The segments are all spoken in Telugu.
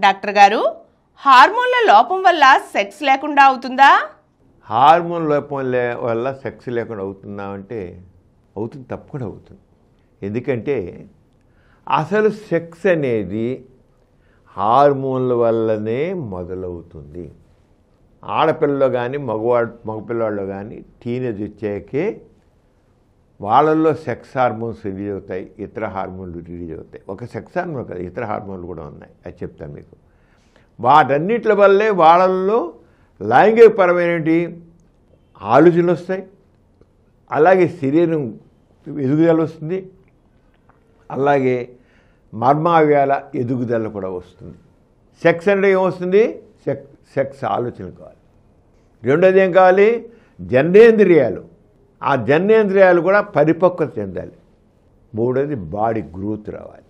డాక్టర్ గారు, హార్మోన్ల లోపం వల్ల సెక్స్ లేకుండా అవుతుందా? హార్మోన్ లోపం వల్ల సెక్స్ లేకుండా అవుతుందా అంటే అవుతుంది, తప్పకుండా అవుతుంది. ఎందుకంటే అసలు సెక్స్ అనేది హార్మోన్ల వల్లనే మొదలవుతుంది. ఆడపిల్లలో కానీ మగపిల్లవాళ్ళు కానీ టీనేజ్ వచ్చాకే వాళ్ళల్లో సెక్స్ హార్మోన్స్ రిలీజ్ అవుతాయి, ఇతర హార్మోన్లు రిలీజ్ అవుతాయి. ఒక సెక్స్ హార్మోన్ కదా, ఇతర హార్మోన్లు కూడా ఉన్నాయి, అది చెప్తాను మీకు. వాటన్నిటి వల్లే వాళ్ళల్లో లైంగికపరమైనటువంటి ఆలోచనలు వస్తాయి, అలాగే శరీరం ఎదుగుదల వస్తుంది, అలాగే మర్మావ్యాల ఎదుగుదల కూడా వస్తుంది. సెక్స్ అంటే ఏమొస్తుంది? సెక్స్ ఆలోచన కావాలి. రెండోది ఏం కావాలి? జననేంద్రియాలు. ఆ జననేంద్రియాలు కూడా పరిపక్వత చెందాలి. మూడోది బాడీ గ్రోత్ రావాలి.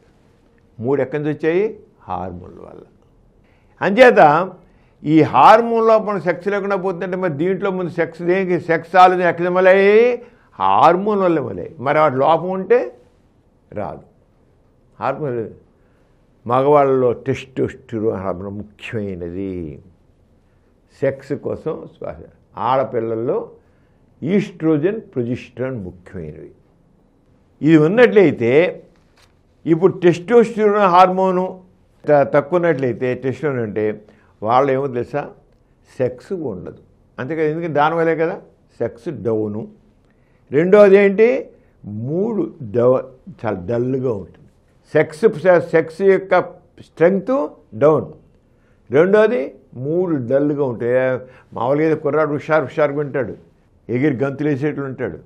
మూడు ఎక్కడి నుంచి వచ్చాయి? హార్మోన్ల వల్ల. అంచేత ఈ హార్మోన్ లోపల సెక్స్ లేకుండా పోతుందంటే మరి దీంట్లో ముందు సెక్స్ ఆలోచన ఎక్కడ మొదలయ్యి? హార్మోన్ వల్ల మొదలయ్యి. మరి వాటి లోపం ఉంటే రాదు. హార్మోన్ మగవాళ్ళలో టెస్టోస్టెరాన్ హార్మోన్ ముఖ్యమైనది సెక్స్ కోసం. ఆడపిల్లల్లో ఈస్ట్రోజన్, ప్రొజెస్టరాన్ ముఖ్యమైనవి. ఇది ఉన్నట్లయితే ఇప్పుడు టెస్టోస్టెరాన్ హార్మోను తక్కువ ఉన్నట్లయితే టెస్టోస్టెరాన్ అంటే వాళ్ళు ఏమో తెలుసా, సెక్స్ ఉండదు. అంతేకాదు, ఎందుకంటే దానివల్లే కదా సెక్స్ డౌను. రెండోది ఏంటి? మూడు చాలా డల్గా ఉంటుంది. సెక్స్ యొక్క స్ట్రెంగ్త్ డౌన్. రెండోది మూడు డల్గా ఉంటాయి. మామూలుగా కుర్రాడు హుషారుగా ఉంటాడు, ఎగిరి గంతులు వేసేట్లు ఉంటాడు.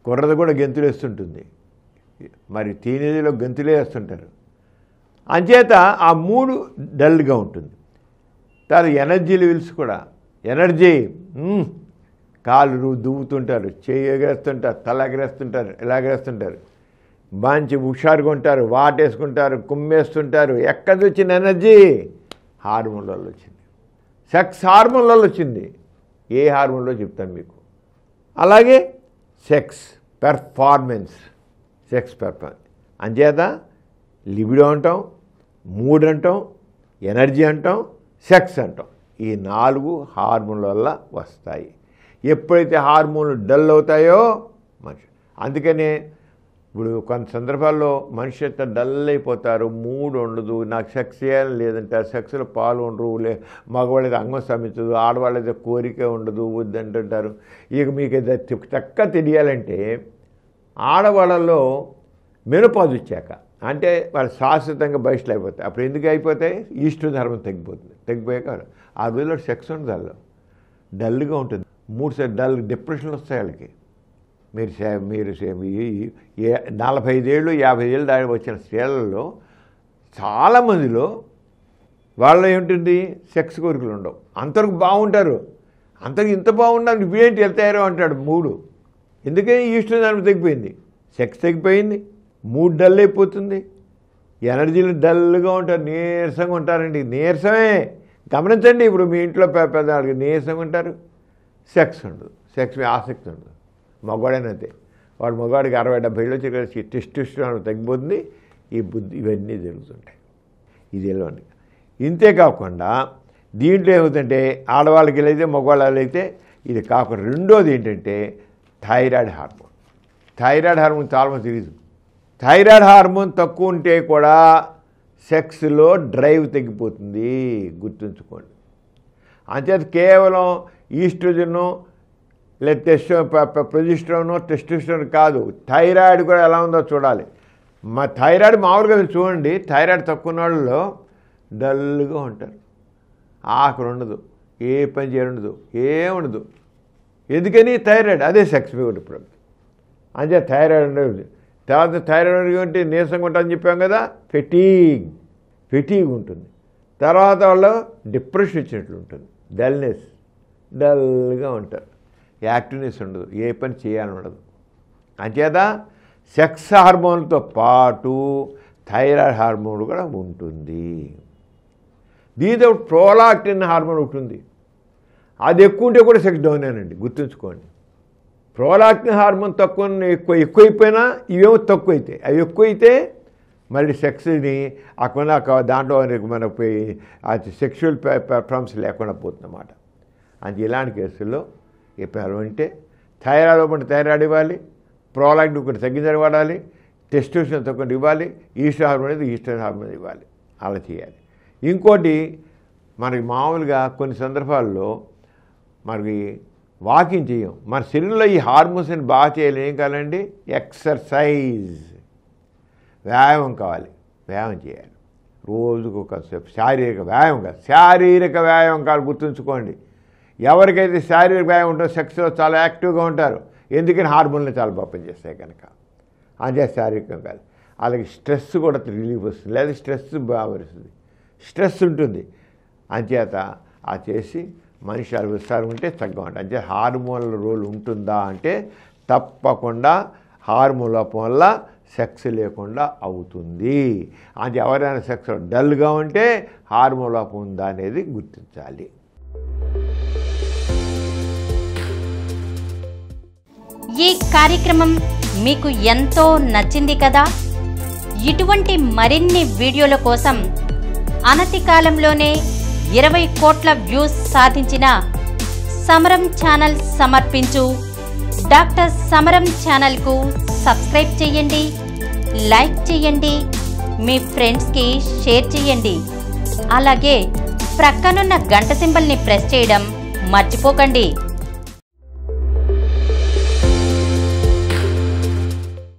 కుర్రది కూడా గెంతులు వేస్తుంటుంది, మరి టీనేజ్లో గంతులే వేస్తుంటారు. అంచేత ఆ మూడు డల్గా ఉంటుంది. తర్వాత ఎనర్జీ లెవెల్స్ కూడా, ఎనర్జీ కాళ్ళు దువ్వుతుంటారు, చేయి ఎగరేస్తుంటారు, తల ఎగరేస్తుంటారు, ఇలా ఎగరేస్తుంటారు, మంచి హుషారుగా ఉంటారు, వాటేసుకుంటారు, కుమ్మేస్తుంటారు. ఎక్కడి వచ్చిన ఎనర్జీ? హార్మోన్ల వల్ల వచ్చింది. సెక్స్ హార్మోన్ల వల్ల వచ్చింది. ఏ హార్మోన్లో చెప్తాను మీకు. అలాగే సెక్స్ పెర్ఫార్మెన్స్. అంచేత లిబిడో అంటాం, మూడ్ అంటాం, ఎనర్జీ అంటాం, సెక్స్ అంటాం. ఈ నాలుగు హార్మోన్ల వల్ల వస్తాయి. ఎప్పుడైతే హార్మోన్లు డల్ అవుతాయో మనిషి, అందుకనే ఇప్పుడు కొంత సందర్భాల్లో మనిషి అంతా డల్ అయిపోతారు, మూడ్ ఉండదు, నాకు సెక్స్ చేయాలని లేదంటారు, సెక్స్లో పాల్గొనరు, మగవాళ్ళైతే అంగం శ్రమించదు, ఆడవాళ్ళైతే కోరిక ఉండదు, వద్దంటుంటారు. ఇక మీకు చక్కగా తెలియాలంటే ఆడవాళ్ళలో మెనోపాజ్ వచ్చాక, అంటే వాళ్ళు శాశ్వతంగా బయటలు అయిపోతాయి. అప్పుడు ఎందుకు అయిపోతాయి? ఈస్ట్రోజన్ హార్మోన్ తగ్గిపోతుంది. తగ్గిపోయాక ఆ రోజుల్లో సెక్స్ ఉండదు, వాళ్ళు డల్గా ఉంటుంది. డల్ డిప్రెషన్లు వస్తాయి వాళ్ళకి. మీరు 45 ఏళ్ళు 50 ఏళ్ళు దాటి వచ్చిన స్త్రీలలో చాలామందిలో వాళ్ళ ఏమిటి సెక్స్ కోరికలు ఉండవు. అంతవరకు బాగుంటారు, అంతకు ఇంత బాగుండాలి, నువ్వేంటి వెళ్తారో అంటాడు. మూడు ఎందుకే? ఈస్ట్రోజన్ హార్మోన్ తగ్గిపోయింది, సెక్స్ తగ్గిపోయింది, మూడ్ డల్ అయిపోతుంది, ఎనర్జీలు డల్గా ఉంటారు, నీరసంగా ఉంటారండి. నీరసమే గమనించండి. ఇప్పుడు మీ ఇంట్లో పెద్దవాళ్ళకి నీరసంగా ఉంటారు, సెక్స్ ఉండదు, సెక్స్ మీద ఆసక్తి ఉండదు. మగవాడైనంతే, వాడు మగవాడికి 60-70 ఏళ్ళు వచ్చి టెస్టోస్టెరాన్ తగ్గిపోతుంది. ఈ బుద్ధి ఇవన్నీ జరుగుతుంటాయి. ఇది వెళ్ళండి. ఇంతే కాకుండా దీంట్లో ఏమవుతుందంటే ఆడవాళ్ళకి వెళ్ళైతే మగవాళ్ళు అయితే ఇది కాకుండా రెండోది ఏంటంటే థైరాయిడ్ హార్మోన్. థైరాయిడ్ హార్మోన్ చాలామంది తెలియదు. థైరాయిడ్ హార్మోన్ తక్కువ ఉంటే కూడా సెక్స్లో డ్రైవ్ తగ్గిపోతుంది, గుర్తుంచుకోండి. అంచేత కేవలం ఈస్ట్రోజన్ లేదా ప్రొజెస్టెరాన్, టెస్టోస్టెరాన్ కాదు, థైరాయిడ్ కూడా ఎలా ఉందో చూడాలి. థైరాయిడ్ మామూలుగా మీరు చూడండి, థైరాయిడ్ తక్కువ ఉన్న వాళ్ళలో డల్గా ఉంటారు, ఆకలి ఉండదు, ఏ పని చేయఉండదు, ఏముండదు. ఎందుకని? థైరాయిడ్. అదే సెక్స్ కూడా ఇప్పుడు. అంతే థైరాయిడ్ ఉండదు. తర్వాత థైరాయిడ్ అంటే నీరసంగా ఉంటుందని చెప్పాం కదా, ఫెటీగ్ ఉంటుంది. తర్వాత వాళ్ళు డిప్రెషన్ వచ్చినట్లు ఉంటుంది, డల్గా ఉంటారు, యాక్టివ్నెస్ ఉండదు, ఏ పని చేయాలని ఉండదు. అంచేత సెక్స్ హార్మోన్లతో పాటు థైరాయిడ్ హార్మోన్ కూడా ఉంటుంది. దీంతో ప్రోలాక్టిన్ హార్మోన్ ఉంటుంది, అది ఎక్కువ ఉంటే కూడా సెక్స్ డౌన్ అనండి, గుర్తుంచుకోండి. ప్రోలాక్టిన్ హార్మోన్ ఎక్కువైపోయినా ఇవేమో తక్కువ అవుతాయి. అవి ఎక్కువైతే మళ్ళీ సెక్స్ని అక్కడ దాంట్లో మనకు సెక్షువల్ పెర్ఫార్మెన్స్ లేకుండా పోతుందన్నమాట. అది ఇలాంటి కేసుల్లో అంటే థైరాయిడ్ ఒకటి థైరాయిడ్ ఇవ్వాలి, ప్రోలాక్టిన్ ఒకటి తగ్గిందని వాడాలి, టెస్టోస్టెరాన్ ఒకటి ఇవ్వాలి, ఈస్ట్రోజన్ హార్మోన్ అనేది ఈస్ట్రోజన్ హార్మోన్ ఇవ్వాలి. అలా చేయాలి. ఇంకోటి మనకి మామూలుగా కొన్ని సందర్భాల్లో మనకి వాకింగ్ చేయం, మన శరీరంలో ఈ హార్మోన్స్ని బాగా చేయాలి. ఏం కావాలండి? ఎక్సర్సైజ్, వ్యాయామం కావాలి. వ్యాయామం చేయాలి రోజుకు ఒకసేపు. శారీరక వ్యాయామం కాదు, శారీరక వ్యాయామం కాదు, గుర్తుంచుకోండి. ఎవరికైతే శారీరక వ్యాయామం ఉంటుందో సెక్స్లో చాలా యాక్టివ్గా ఉంటారు. ఎందుకని? హార్మోన్లు చాలా బాగా పనిచేస్తాయి కనుక. అదే శారీరకం కాదు. అలాగే స్ట్రెస్ కూడా రిలీఫ్ వస్తుంది, లేదా స్ట్రెస్ బాగా వస్తుంది, స్ట్రెస్ ఉంటుంది. అంచేత ఆ చేసి మనిషి విస్తారం ఉంటే తగ్గ ఉంటుంది. అంటే హార్మోన్ల రోల్ ఉంటుందా అంటే తప్పకుండా హార్మోన్ లోపం వల్ల సెక్స్ లేకుండా అవుతుంది. అంటే ఎవరైనా సెక్స్ డల్గా ఉంటే హార్మోన్ లోపం ఉందా అనేది గుర్తించాలి. ఈ కార్యక్రమం మీకు ఎంతో నచ్చింది కదా? ఇటువంటి మరిన్ని వీడియోల కోసం అనతి కాలంలోనే 20 కోట్ల వ్యూస్ సాధించిన సమరం ఛానల్ సమర్పించు డాక్టర్ సమరం ఛానల్కు సబ్స్క్రైబ్ చేయండి, లైక్ చేయండి, మీ ఫ్రెండ్స్కి షేర్ చేయండి. అలాగే ప్రక్కనున్న గంట సింబల్ని ప్రెస్ చేయడం మర్చిపోకండి.